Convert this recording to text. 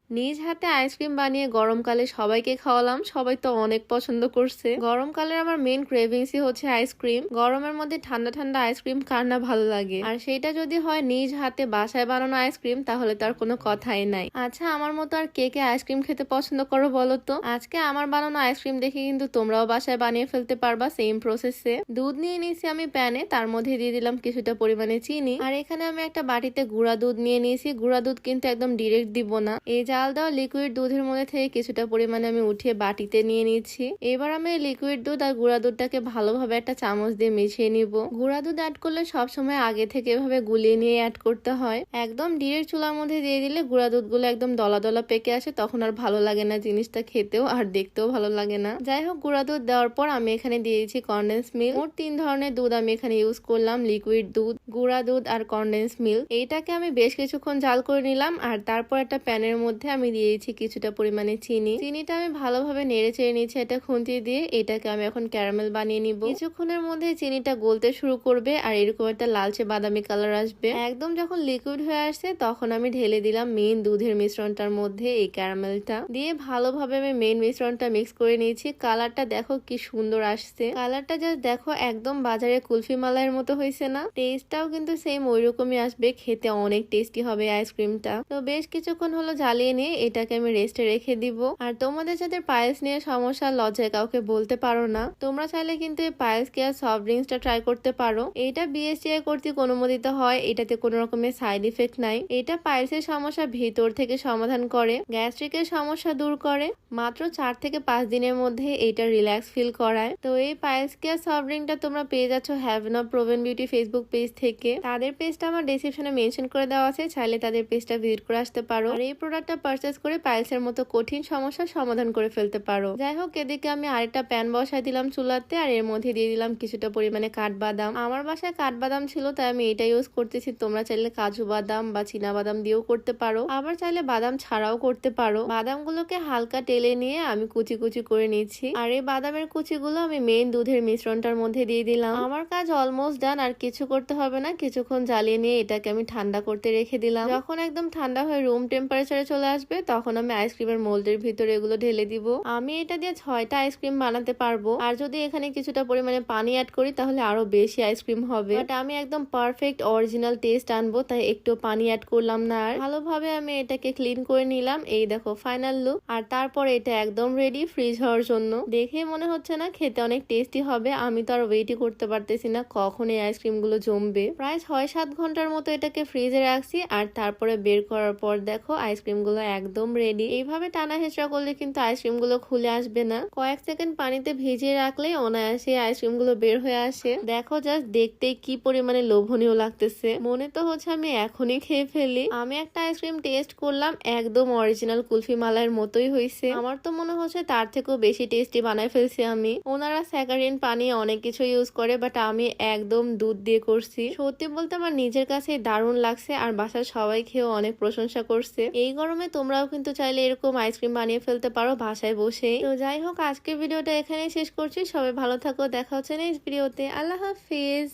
নিজ হাতে আইসক্রিম বানিয়ে গরমকালে সবাইকে খাওয়ালাম, সবাই তো অনেক পছন্দ করছে। গরমকালের আমার মেইন ক্রেভিংসই হচ্ছে আইসক্রিম। গরমের মধ্যে ঠান্ডা ঠান্ডা আইসক্রিম কার না ভালো লাগে, আর সেটা যদি হয় নিজ হাতে বাসায় বানানো আইসক্রিম, তাহলে তার কোনো কথাই নাই। আচ্ছা, আমার মতো আর কে কে আইসক্রিম খেতে পছন্দ করো বলো তো? আজকে আমার বানানো আইসক্রিম দেখে কিন্তু তোমরাও বাসায় বানিয়ে ফেলতে পারবা সেম প্রসেসে। দুধ নিয়ে নিয়েছি আমি প্যানে, তার মধ্যে দিয়ে দিলাম কিছুটা পরিমাণে চিনি, আর এখানে আমি একটা বাটিতে গুঁড়া দুধ নিয়ে নিয়েছি। গুঁড়া দুধ কিন্তু একদম ডিরেক্ট দিব না, এই জাল দেওয়া লিকুইড দুধের মধ্যে থেকে কিছুটা পরিমাণে আমি উঠিয়ে বাটিতে নিয়ে নিচ্ছি। এবার আমি লিকুইড দুধ আর গুঁড়া দুধটাকে ভালোভাবে একটা চামচ দিয়ে মিশিয়ে নিব। গুঁড়া দুধ অ্যাড করলে সবসময় আগে থেকে এভাবে গুলিয়ে নিয়ে অ্যাড করতে হয়। একদম ডিরেক্ট চুলার মধ্যে দিয়ে দিলে গুঁড়া দুধগুলো একদম দলা দলা পেকে আসে, তখন আর ভালো লাগে না জিনিসটা খেতেও আর দেখতেও ভালো লাগে না। যাই হোক, গুঁড়া দুধ দেওয়ার পর আমি এখানে দিয়েছি কনডেন্স মিল্ক। মোট 3 ধরনের দুধ আমি এখানে ইউজ করলাম, লিকুইড দুধ, গুঁড়া দুধ আর কনডেন্স মিল্ক। এইটাকে আমি বেশ কিছুক্ষণ জাল করে নিলাম, আর তারপর একটা প্যানের মধ্যে আমি দিয়েছি কিছুটা পরিমাণে চিনি। চিনিটা আমি ভালোভাবে নেড়ে চেড়ে নিচ্ছি এটা খুন্তি দিয়ে। এটাকে আমি এখন ক্যারামেল বানিয়ে নিব। কিছুক্ষণের মধ্যে চিনিটা গলতে শুরু করবে আর এরকম একটা লালচে বাদামি কালার আসবে। একদম যখন লিকুইড হয়ে আসছে তখন আমি ঢেলে দিলাম মেইন দুধের মিশ্রণটার মধ্যে এই ক্যারামেলটা দিয়ে ভালোভাবে আমি মেইন মিশ্রণটা মিক্স করে নিয়েছি। কালারটা দেখো কি সুন্দর আসছে, কালারটা জাস্ট দেখো একদম বাজারে কুলফি মালাইয়ের মতো হয়েছে না? টেস্টটাও কিন্তু সেম ওইরকমই আসবে, খেতে অনেক টেস্টি হবে আইসক্রিমটা। তো বেশ কিছুক্ষণ হলো জ্বালিয়ে নিয়ে এটাকে আমি রেস্টে রেখে দিব। আর তোমাদের যাদের পায়েস নিয়ে সমস্যা, লজ্জায় কাউকে বলতে পারো না, তোমরা চাইলে কিন্তু এই পায়েস কেয়ার সফট ড্রিঙ্কসটা ট্রাই করতে পারো। এটা বিএসটিআই কর্তৃক অনুমোদিত হয়, এটাতে কোনো রকমের সাইড ইফেক্ট নাই। এটা পায়েসের সমস্যা ভিতর থেকে সমাধান করে, গ্যাস্ট্রিকের সমস্যা দূর করে, মাত্র 4 থেকে 5 দিনের মধ্যে এটা রিল্যাক্স ফিল করায়। তো এই পায়েস কেয়ার সফট ড্রিঙ্কটা তোমরা পেয়ে যাচ্ছ haven of proven beauty Facebook page থেকে। তাদের পেজটা আমার ডেসক্রিপশনে মেনশন করে দেওয়া আছে, চাইলে তাদের পেজটা ভিজিট করে আসতে পারো। আর এই প্রোডাক্টটা পারচেস করে পাইলসের মতো কঠিন সমস্যার সমাধান করে ফেলতে পারো। যাই হোক, এদিকে আমি আরেকটা প্যান বসাই দিলাম চুলাতে, আর এর মধ্যে দিয়ে দিলাম কিছুটা পরিমাণে কাঠবাদাম। আমার বাসায় কাঠবাদাম ছিল তাই আমি এটা ইউজ করতেছি। তোমরা চাইলে কাজু বাদাম বা চীনা বাদাম দিয়েও করতে পারো, আবার চাইলে বাদাম ছাড়াও করতে পারো। বাদামগুলোকে হালকা টেলে নিয়ে আমি কুচি কুচি করে নিচ্ছি, আর এই বাদামের কুচিগুলো আমি মেইন দুধের মিশ্রণটার মধ্যে দিয়ে দিলাম। আমার কাজ অলমোস্ট ডান, আর কিছু করতে হবে না। কিছুক্ষণ জ্বালিয়ে নিয়ে এটাকে আমি ঠান্ডা করতে রেখে দিলাম। যখন একদম ঠান্ডা হয়ে রুম টেম্পারেচারে চলে আসবে তখন আমি আইসক্রিমের মোল্ডের ভিতরে এগুলো ঢেলে দিব। আমি এটা দিয়ে 6টা আইসক্রিম বানাতে পারবো, আর যদি এখানে কিছুটা পরিমাণে পানি অ্যাড করি তাহলে আরো বেশি আইসক্রিম হবে। বাট আমি একদম পারফেক্ট অরিজিনাল টেস্ট আনবো, তাই একটু পানি অ্যাড করলাম না। আর ভালোভাবে আমি এটাকে ক্লিন করে নিলাম। এই দেখো ফাইনাল লুক। আর তারপর এটা একদম রেডি ফ্রিজ হওয়ার জন্য। দেখে মনে হচ্ছে না খেতে অনেক টেস্টি হবে? আমি তো আর ওয়েটই করতে পারতেছি না কখন এই আইসক্রিম গুলো জমবে। প্রায় 6-7 ঘন্টার মতো এটাকে ফ্রিজে রাখছি, আর তারপরে বের করার পর দেখো আইসক্রিম গুলো একদম রেডি। এইভাবে টানা হেঁচড়া করলে কিন্তু আইসক্রিম গুলো খুলে আসবে না। কয়েক সেকেন্ড পানিতে ভিজিয়ে রাখলে অনায়াসে আইসক্রিম গুলো বের হয়ে আসে। দেখো জাস্ট দেখতে কি পরিমাণে লোভনীয় লাগতেছে, মনে তো হচ্ছে আমি এখনই খেয়ে ফেলি। আমি একটা আইসক্রিম টেস্ট করলাম, একদম অরিজিনাল কুলফি মালাইয়ের মতোই হয়েছে। আমার তো মনে হচ্ছে তার থেকেও বেশি টেস্টি বানাই ফেলছি আমি। ওনারা স্যাকারিন পানি অনেক কিছু ইউজ করে, বাট আমি একদম দুধ দিয়ে করছি। সত্যি বলতে আমার নিজের কাছে দারুণ লাগছে, আর বাসার সবাই খেয়েও অনেক প্রশংসা করছে। এই গরমে তোমরাও কিন্তু চাইলে এরকম আইসক্রিম বানিয়ে ফেলতে পারো বাসায় বসে। তো যাই হোক, আজকের ভিডিওটা এখানেই শেষ করছি। সবাই ভালো থাকো, দেখা হচ্ছে নেক্সট ভিডিওতে। আল্লাহ হাফিজ।